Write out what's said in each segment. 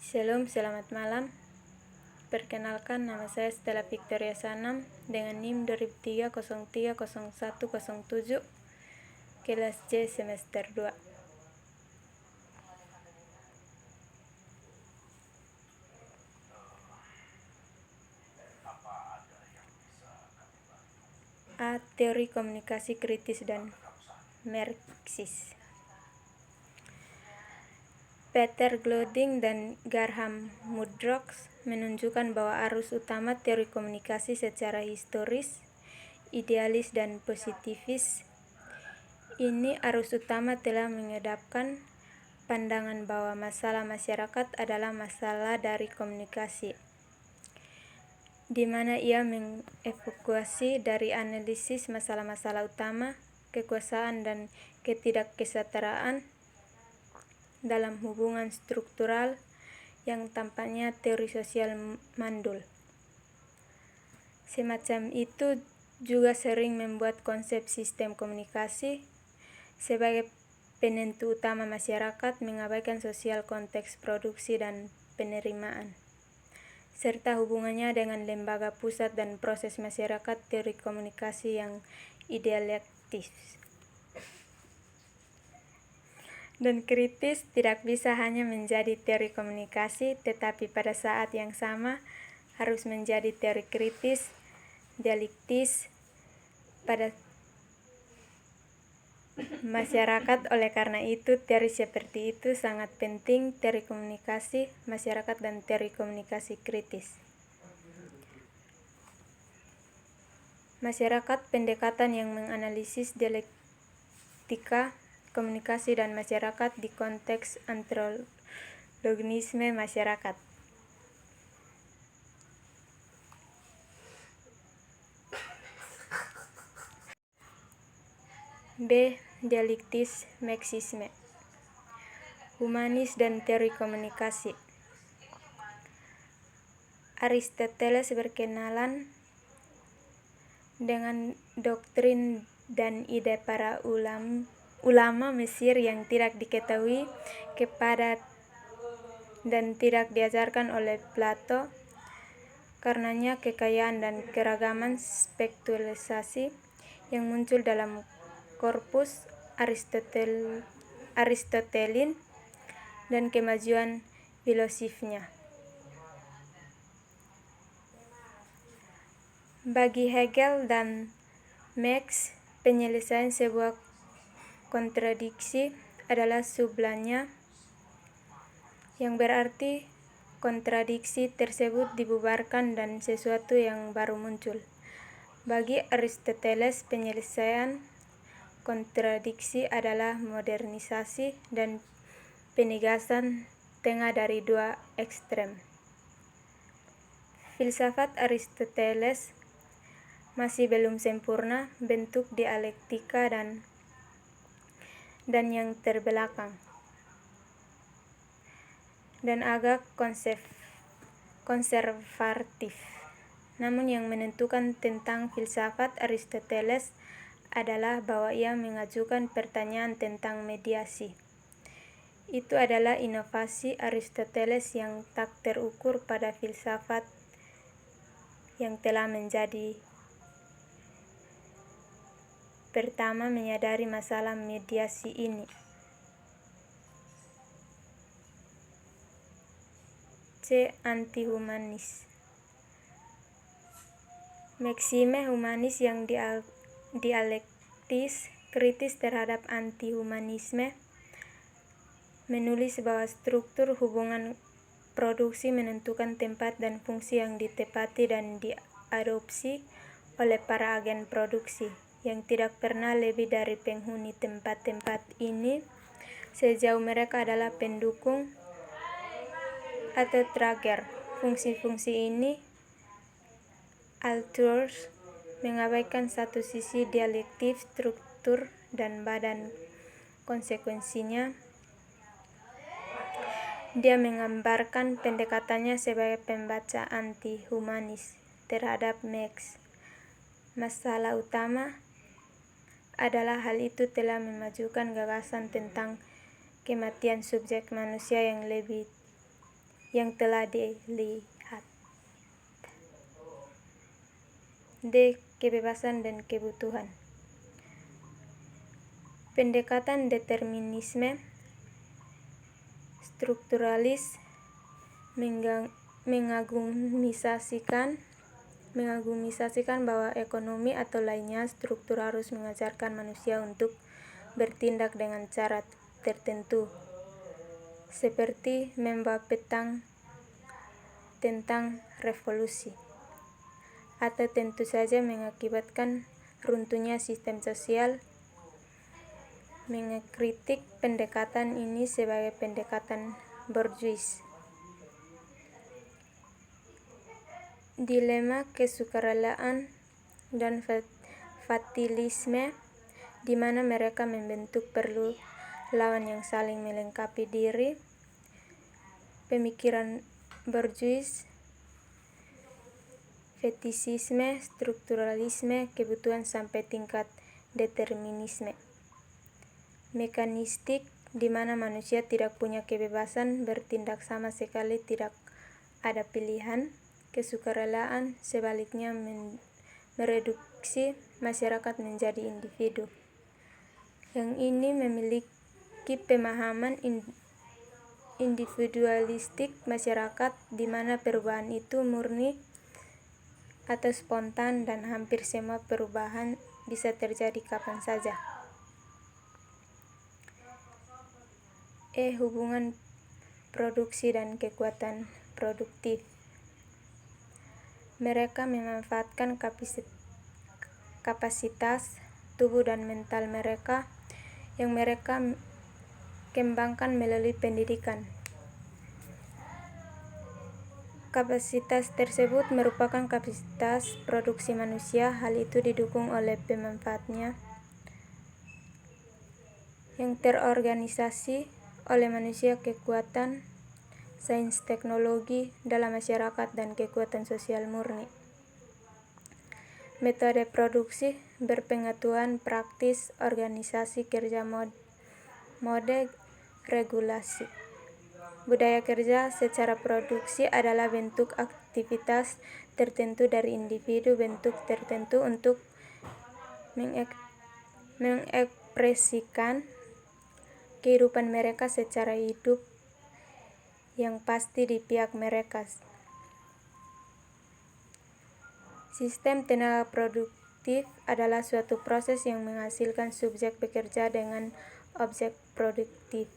Shalom, selamat malam. Perkenalkan, nama saya Stella Victoria Sanam dengan NIM 2003030107, kelas C semester 2. A. Teori komunikasi kritis dan Marxis. Peter Gloding dan Graham Mudrox menunjukkan bahwa arus utama teori komunikasi secara historis, idealis dan positivis ini arus utama telah menghadapkan pandangan bahwa masalah masyarakat adalah masalah dari komunikasi, di mana ia mengevakuasi dari analisis masalah-masalah utama, kekuasaan dan ketidakkesetaraan dalam hubungan struktural yang tampaknya teori sosial mandul. Semacam itu juga sering membuat konsep sistem komunikasi sebagai penentu utama masyarakat mengabaikan sosial konteks produksi dan penerimaan, serta hubungannya dengan lembaga pusat dan proses masyarakat teori komunikasi yang idealektis dan kritis tidak bisa hanya menjadi teori komunikasi, tetapi pada saat yang sama harus menjadi teori kritis, dialektis pada masyarakat. Oleh karena itu, teori seperti itu sangat penting, teori komunikasi masyarakat dan teori komunikasi kritis. Masyarakat, pendekatan yang menganalisis dialektika komunikasi dan masyarakat di konteks antropogenisme masyarakat. B. Dialektis Marxisme. Humanis dan teori komunikasi. Aristoteles berkenalan dengan doktrin dan ide para ulama Mesir yang tidak diketahui kepada dan tidak diajarkan oleh Plato. Karenanya kekayaan dan keragaman spektralisasi yang muncul dalam korpus Aristotelin dan kemajuan filosofnya. Bagi Hegel dan Marx, penyelesaian sebuah kontradiksi adalah sublanya, yang berarti kontradiksi tersebut dibubarkan dan sesuatu yang baru muncul. Bagi Aristoteles, penyelesaian kontradiksi adalah modernisasi dan penegasan tengah dari dua ekstrem. Filsafat Aristoteles masih belum sempurna, bentuk dialektika dan yang terbelakang, dan agak konservatif. Namun yang menentukan tentang filsafat Aristoteles adalah bahwa ia mengajukan pertanyaan tentang mediasi. Itu adalah inovasi Aristoteles yang tak terukur pada filsafat yang telah menjadi pertama menyadari masalah mediasi ini. C. Anti-humanis. Maksime humanis yang dialektis kritis terhadap anti-humanisme menulis bahwa struktur hubungan produksi menentukan tempat dan fungsi yang ditepati dan diadopsi oleh para agen produksi, yang tidak pernah lebih dari penghuni tempat-tempat ini sejauh mereka adalah pendukung atau trager. Fungsi-fungsi ini Althusser mengabaikan satu sisi dialektif struktur dan badan. Konsekuensinya, dia menggambarkan pendekatannya sebagai pembaca anti-humanis terhadap Marx. Masalah utama adalah hal itu telah memajukan gagasan tentang kematian subjek manusia yang lebih yang telah dilihat. D. Kebebasan dan kebutuhan. Pendekatan determinisme strukturalis mengagumisasikan bahwa ekonomi atau lainnya struktur harus mengajarkan manusia untuk bertindak dengan cara tertentu, seperti membawa petang tentang revolusi, atau tentu saja mengakibatkan runtuhnya sistem sosial. Mengkritik pendekatan ini sebagai pendekatan bourgeois. Dilema kesukarelaan dan fatalisme, di mana mereka membentuk perlu lawan yang saling melengkapi diri. Pemikiran bourgeois, fetisisme, strukturalisme, kebutuhan sampai tingkat determinisme. Mekanistik, di mana manusia tidak punya kebebasan bertindak, sama sekali tidak ada pilihan. Kesukarelaan sebaliknya mereduksi masyarakat menjadi individu. Yang ini memiliki pemahaman individualistik masyarakat, di mana perubahan itu murni atau spontan dan hampir semua perubahan bisa terjadi kapan saja. Hubungan produksi dan kekuatan produktif. Mereka memanfaatkan kapasitas tubuh dan mental mereka yang mereka kembangkan melalui pendidikan. Kapasitas tersebut merupakan kapasitas produksi manusia. Hal itu didukung oleh pemanfaatnya yang terorganisasi oleh manusia, kekuatan sains teknologi dalam masyarakat, dan kekuatan sosial murni. Metode produksi berpengetahuan praktis, organisasi kerja, mode regulasi. Budaya kerja secara produksi adalah bentuk aktivitas tertentu dari individu, bentuk tertentu untuk mengekspresikan kehidupan mereka secara hidup yang pasti di pihak mereka. Sistem tenaga produktif adalah suatu proses yang menghasilkan subjek bekerja dengan objek produktif.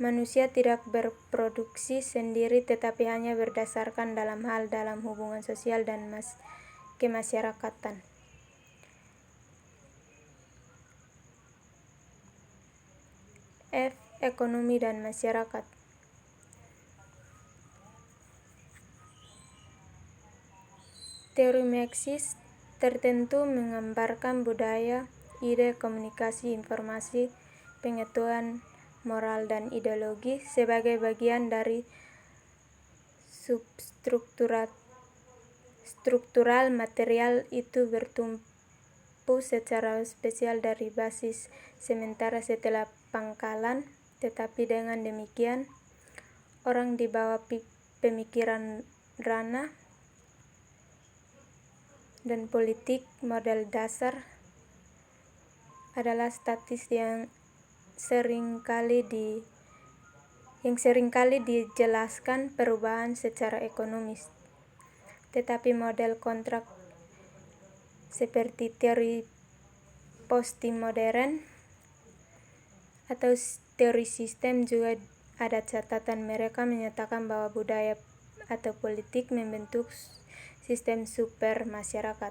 Manusia tidak berproduksi sendiri, tetapi hanya berdasarkan dalam hubungan sosial dan kemasyarakatan. F. Ekonomi dan masyarakat. Teori Marxis tertentu menggambarkan budaya, ide, komunikasi, informasi, pengetahuan, moral, dan ideologi sebagai bagian dari struktural material itu bertumpu secara spesial dari basis sementara setelah pangkalan. Tetapi dengan demikian, orang di bawah pemikiran ranah dan politik model dasar adalah statis yang seringkali dijelaskan perubahan secara ekonomis. Tetapi model kontrak seperti teori postmodern atau teori sistem juga ada catatan. Mereka menyatakan bahwa budaya atau politik membentuk sistem super masyarakat.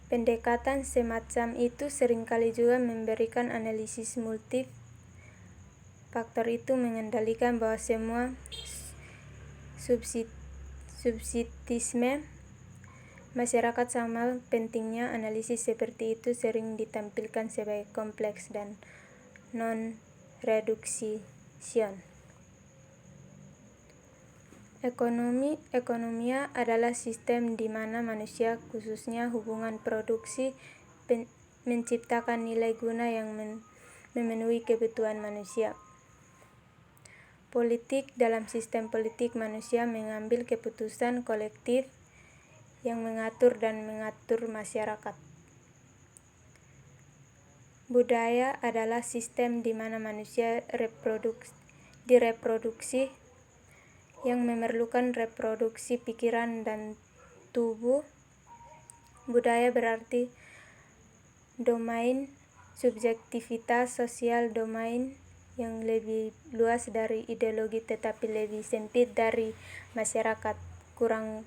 Pendekatan semacam itu seringkali juga memberikan analisis multi-faktor. Itu mengendalikan bahwa semua subsistisme masyarakat sama pentingnya. Analisis seperti itu sering ditampilkan sebagai kompleks dan non-reduction. Ekonomia adalah sistem di mana manusia, khususnya hubungan produksi, menciptakan nilai guna yang memenuhi kebutuhan manusia. Politik. Dalam sistem politik, manusia mengambil keputusan kolektif yang mengatur masyarakat. Budaya adalah sistem di mana manusia direproduksi, yang memerlukan reproduksi pikiran dan tubuh. Budaya berarti domain subjektivitas sosial, domain yang lebih luas dari ideologi tetapi lebih sempit dari masyarakat, kurang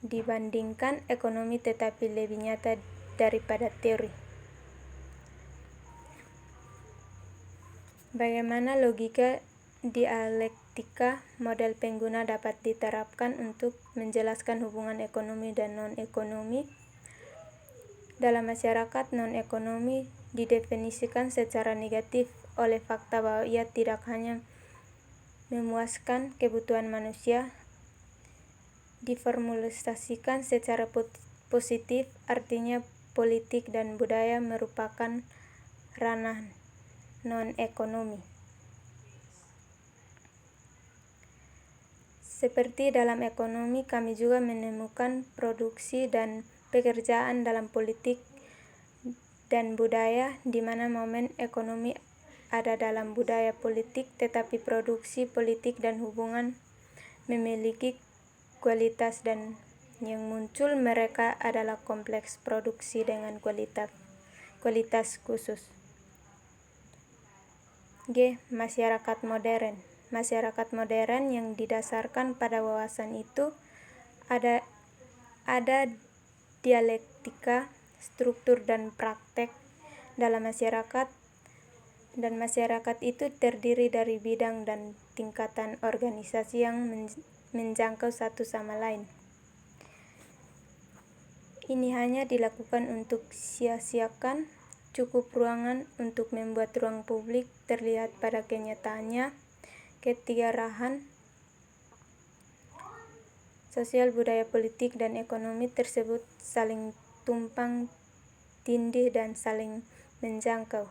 dibandingkan ekonomi tetapi lebih nyata daripada teori. Bagaimana logika dialektika model pengguna dapat diterapkan untuk menjelaskan hubungan ekonomi dan non-ekonomi? Dalam masyarakat, non-ekonomi didefinisikan secara negatif oleh fakta bahwa ia tidak hanya memuaskan kebutuhan manusia. Diformulasikan secara positif, artinya politik dan budaya merupakan ranah non-ekonomi. Seperti dalam ekonomi, kami juga menemukan produksi dan pekerjaan dalam politik dan budaya, di mana momen ekonomi ada dalam budaya politik, tetapi produksi politik dan hubungan memiliki kualitas, dan yang muncul mereka adalah kompleks produksi dengan kualitas khusus. G. Masyarakat modern. Masyarakat modern yang didasarkan pada wawasan itu ada dialektika, struktur dan praktek dalam masyarakat, dan masyarakat itu terdiri dari bidang dan tingkatan organisasi yang menjangkau satu sama lain. Ini hanya dilakukan untuk sia-siakan cukup ruangan untuk membuat ruang publik terlihat pada kenyataannya. Ketigarahan sosial, budaya, politik, dan ekonomi tersebut saling tumpang tindih dan saling menjangkau.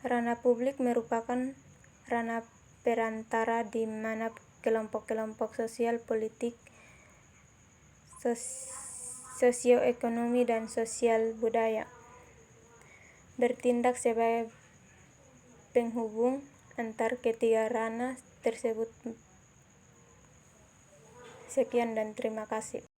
Ranah publik merupakan ranah perantara di mana kelompok-kelompok sosial, politik, sosioekonomi, dan sosial budaya bertindak sebagai penghubung antar ketiga ranah tersebut. Sekian dan terima kasih.